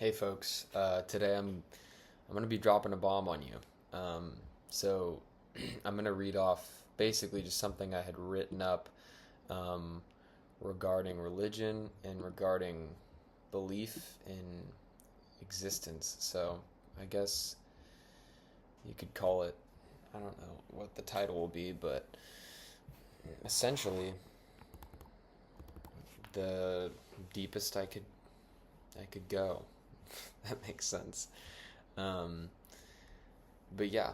Hey folks, today I'm gonna be dropping a bomb on you. So I'm gonna read off basically just something I had written up um, regarding religion and regarding belief in existence. So I guess you could call it, I don't know what the title will be, but essentially the deepest I could go. That makes sense. Um, but yeah,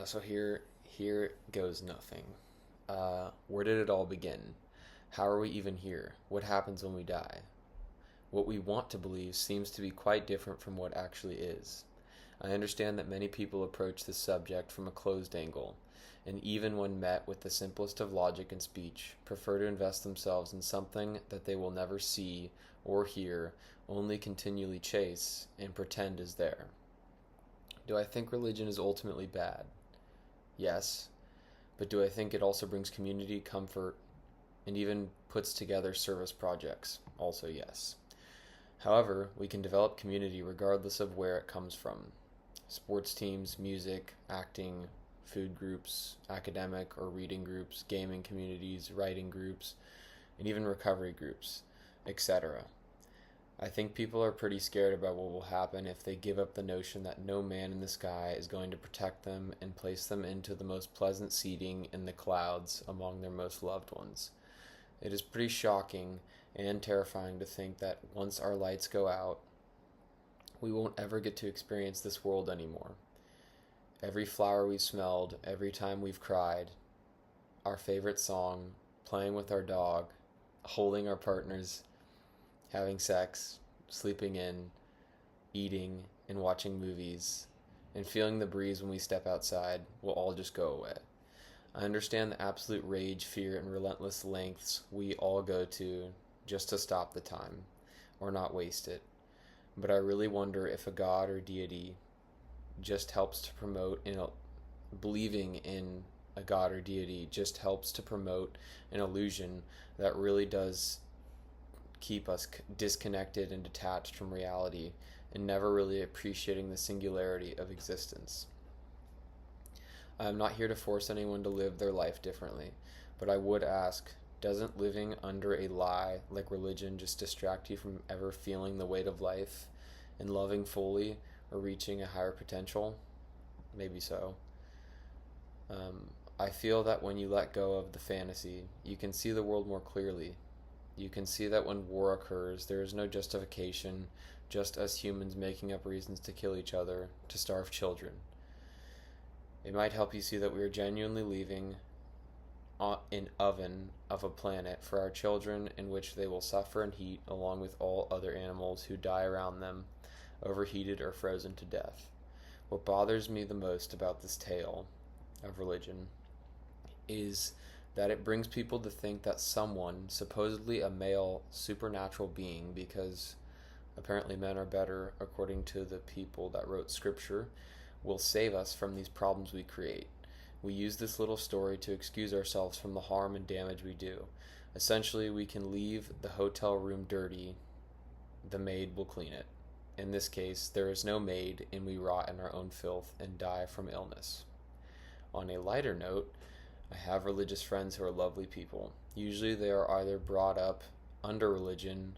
so here goes nothing. Where did it all begin? How are we even here? What happens when we die? What we want to believe seems to be quite different from what actually is. I understand that many people approach this subject from a closed angle, and even when met with the simplest of logic and speech, prefer to invest themselves in something that they will never see or hear, only continually chase and pretend is there. Do I think religion is ultimately bad? Yes. But do I think it also brings community, comfort, and even puts together service projects? Also, yes. However, we can develop community regardless of where it comes from. Sports teams, music, acting, food groups, academic or reading groups, gaming communities, writing groups, and even recovery groups, etc. I think people are pretty scared about what will happen if they give up the notion that no man in the sky is going to protect them and place them into the most pleasant seating in the clouds among their most loved ones. It is pretty shocking and terrifying to think that once our lights go out, we won't ever get to experience this world anymore. Every flower we've smelled, every time we've cried, our favorite song, playing with our dog, holding our partners, having sex, sleeping in, eating, and watching movies, and feeling the breeze when we step outside will all just go away. I understand the absolute rage, fear, and relentless lengths we all go to just to stop the time, or not waste it. But I really wonder if a god or deity just helps to promote believing in a god or deity just helps to promote an illusion that really does keep us disconnected and detached from reality and never really appreciating the singularity of existence. I am not here to force anyone to live their life differently, but I would ask, doesn't living under a lie like religion just distract you from ever feeling the weight of life and loving fully or reaching a higher potential? Maybe so. I feel that when you let go of the fantasy, you can see the world more clearly. You can see that when war occurs, there is no justification, just us humans making up reasons to kill each other, to starve children. It might help you see that we are genuinely leaving an oven of a planet for our children in which they will suffer in heat along with all other animals who die around them, overheated or frozen to death. What bothers me the most about this tale of religion is that it brings people to think that someone, supposedly a male supernatural being, because apparently men are better according to the people that wrote scripture, will save us from these problems we create. We use this little story to excuse ourselves from the harm and damage we do. Essentially, we can leave the hotel room dirty, the maid will clean it. In this case, there is no maid, and we rot in our own filth and die from illness. On a lighter note, I have religious friends who are lovely people. Usually, they are either brought up under religion,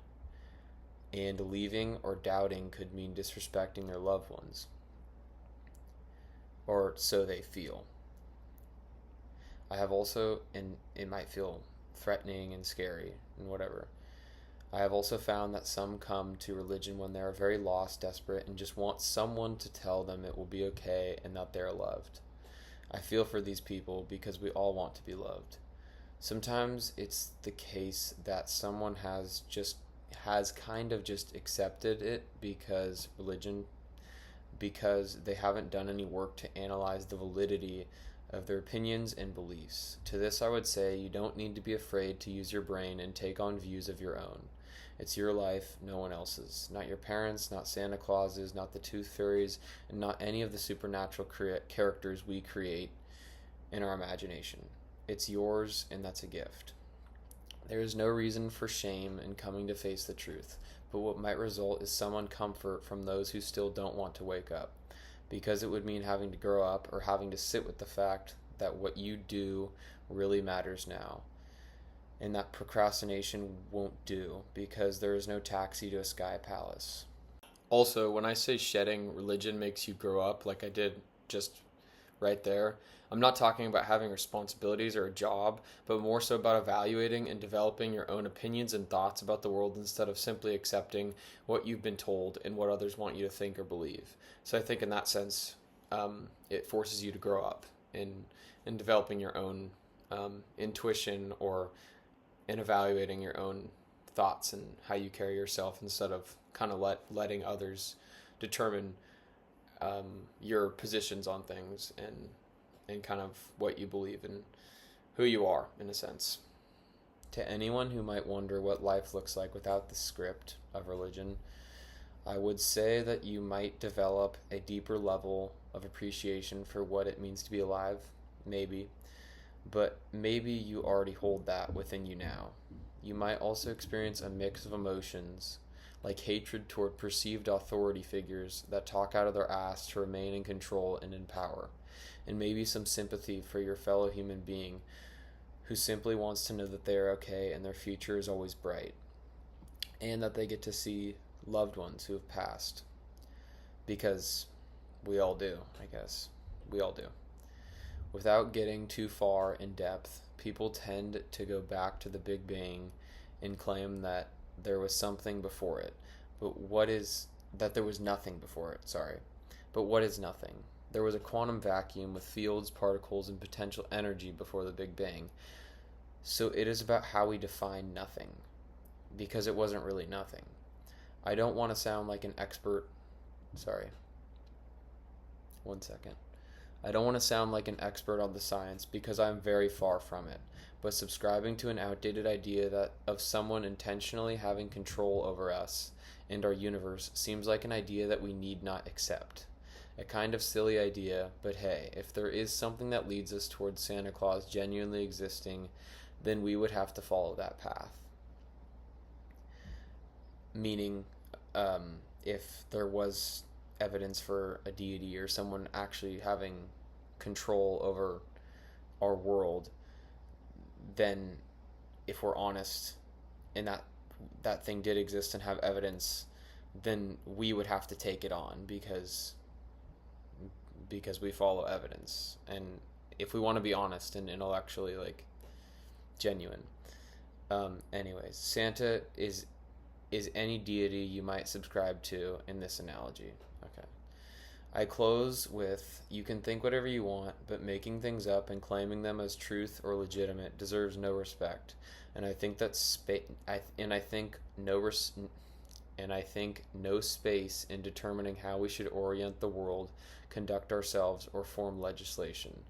and leaving or doubting could mean disrespecting their loved ones, or so they feel. I have also, and it might feel threatening and scary and whatever. I have also found that some come to religion when they are very lost, desperate, and just want someone to tell them it will be okay and that they are loved. I feel for these people because we all want to be loved. Sometimes it's the case that someone has kind of just accepted it because they haven't done any work to analyze the validity of their opinions and beliefs. To this, I would say you don't need to be afraid to use your brain and take on views of your own. It's your life, no one else's. Not your parents, not Santa Claus's, not the tooth fairies, and not any of the supernatural characters we create in our imagination. It's yours, and that's a gift. There is no reason for shame in coming to face the truth, but what might result is some uncomfort from those who still don't want to wake up, because it would mean having to grow up or having to sit with the fact that what you do really matters now, and that procrastination won't do because there is no taxi to a sky palace. Also, when I say shedding religion makes you grow up, like I did just right there, I'm not talking about having responsibilities or a job, but more so about evaluating and developing your own opinions and thoughts about the world instead of simply accepting what you've been told and what others want you to think or believe. So I think in that sense, it forces you to grow up in developing your own intuition or in evaluating your own thoughts and how you carry yourself instead of kind of letting others determine your positions on things and kind of what you believe and who you are, in a sense. To anyone who might wonder what life looks like without the script of religion, I would say that you might develop a deeper level of appreciation for what it means to be alive, maybe, but maybe you already hold that within you now. You might also experience a mix of emotions, like hatred toward perceived authority figures that talk out of their ass to remain in control and in power, and maybe some sympathy for your fellow human being who simply wants to know that they are okay and their future is always bright, and that they get to see loved ones who have passed. Because we all do, I guess. We all do. Without getting too far in depth, people tend to go back to the Big Bang and claim that there was something before it. That there was nothing before it, sorry. But what is nothing? There was a quantum vacuum with fields, particles, and potential energy before the Big Bang. So it is about how we define nothing, because it wasn't really nothing. I don't want to sound like an expert. Sorry. 1 second. I don't want to sound like an expert on the science because I am very far from it, but subscribing to an outdated idea of someone intentionally having control over us and our universe seems like an idea that we need not accept. A kind of silly idea, but hey, if there is something that leads us towards Santa Claus genuinely existing, then we would have to follow that path. Meaning, if there was evidence for a deity or someone actually having control over our world, then if we're honest and that thing did exist and have evidence, then we would have to take it on because we follow evidence. And if we want to be honest and intellectually genuine, anyways, Santa is any deity you might subscribe to in this analogy. Okay. I close with, you can think whatever you want, but making things up and claiming them as truth or legitimate deserves no respect. And I think no space in determining how we should orient the world, conduct ourselves, or form legislation.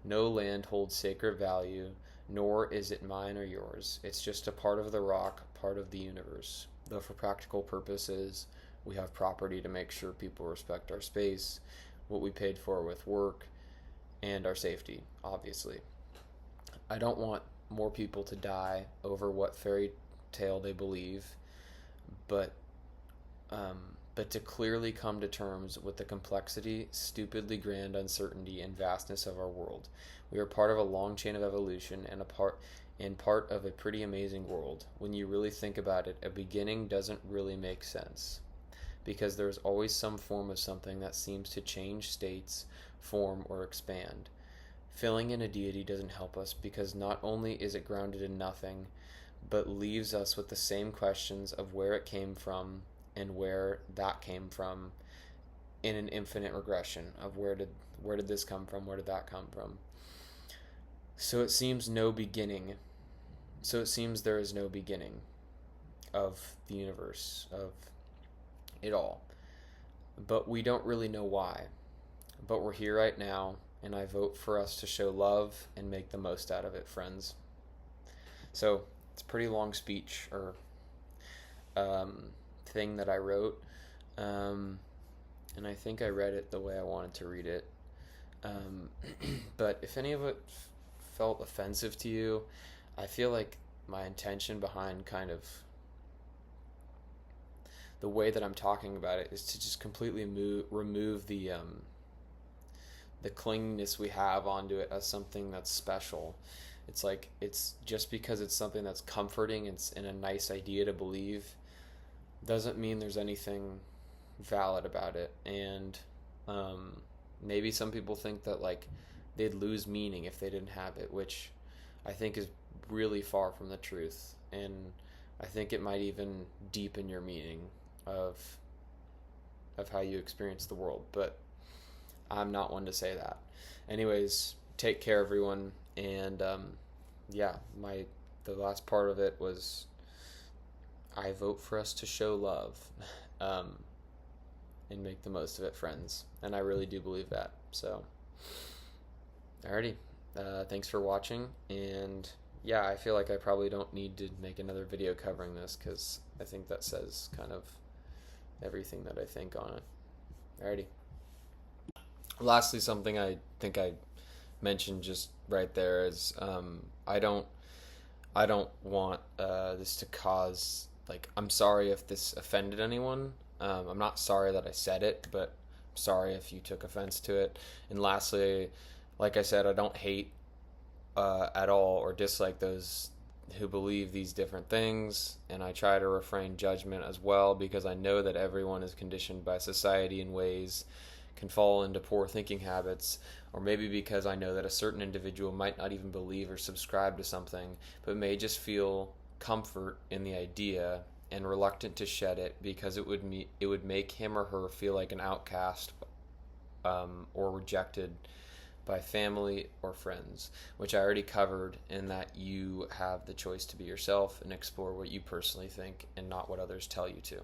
No land holds sacred value, nor is it mine or yours. It's just a part of the rock, part of the universe. Though for practical purposes, we have property to make sure people respect our space, what we paid for with work, and our safety, obviously. I don't want more people to die over what fairy tale they believe, but to clearly come to terms with the complexity, stupidly grand uncertainty, and vastness of our world. We are part of a long chain of evolution and part of a pretty amazing world. When you really think about it, a beginning doesn't really make sense, because there is always some form of something that seems to change states, form, or expand. Filling in a deity doesn't help us because not only is it grounded in nothing, but leaves us with the same questions of where it came from and where that came from in an infinite regression of where did this come from, where did that come from. So it seems there is no beginning of the universe, of it all. But we don't really know why. But we're here right now, and I vote for us to show love and make the most out of it, friends. So it's a pretty long speech or thing that I wrote, and I think I read it the way I wanted to read it. But if any of it felt offensive to you, I feel like my intention behind kind of the way that I'm talking about it is to just completely remove the clinginess we have onto it as something that's special. It's like, it's just because it's something that's comforting, it's in a nice idea to believe, doesn't mean there's anything valid about it. And maybe some people think that like they'd lose meaning if they didn't have it, which I think is really far from the truth. And I think it might even deepen your meaning of how you experience the world. But I'm not one to say that. Anyways, take care, everyone. And yeah, the last part of it was, I vote for us to show love, and make the most of it, friends. And I really do believe that. So, alrighty. Thanks for watching. And yeah, I feel like I probably don't need to make another video covering this, because I think that says kind of everything that I think on it. Alrighty. Lastly, something I think I mentioned just right there is, I don't want this to cause, like, I'm sorry if this offended anyone. I'm not sorry that I said it, but I'm sorry if you took offense to it. And lastly, like I said, I don't hate at all or dislike those who believe these different things, and I try to refrain judgment as well, because I know that everyone is conditioned by society in ways, can fall into poor thinking habits, or maybe because I know that a certain individual might not even believe or subscribe to something, but may just feel comfort in the idea and reluctant to shed it because it would make him or her feel like an outcast, or rejected by family or friends, which I already covered, in that you have the choice to be yourself and explore what you personally think and not what others tell you to.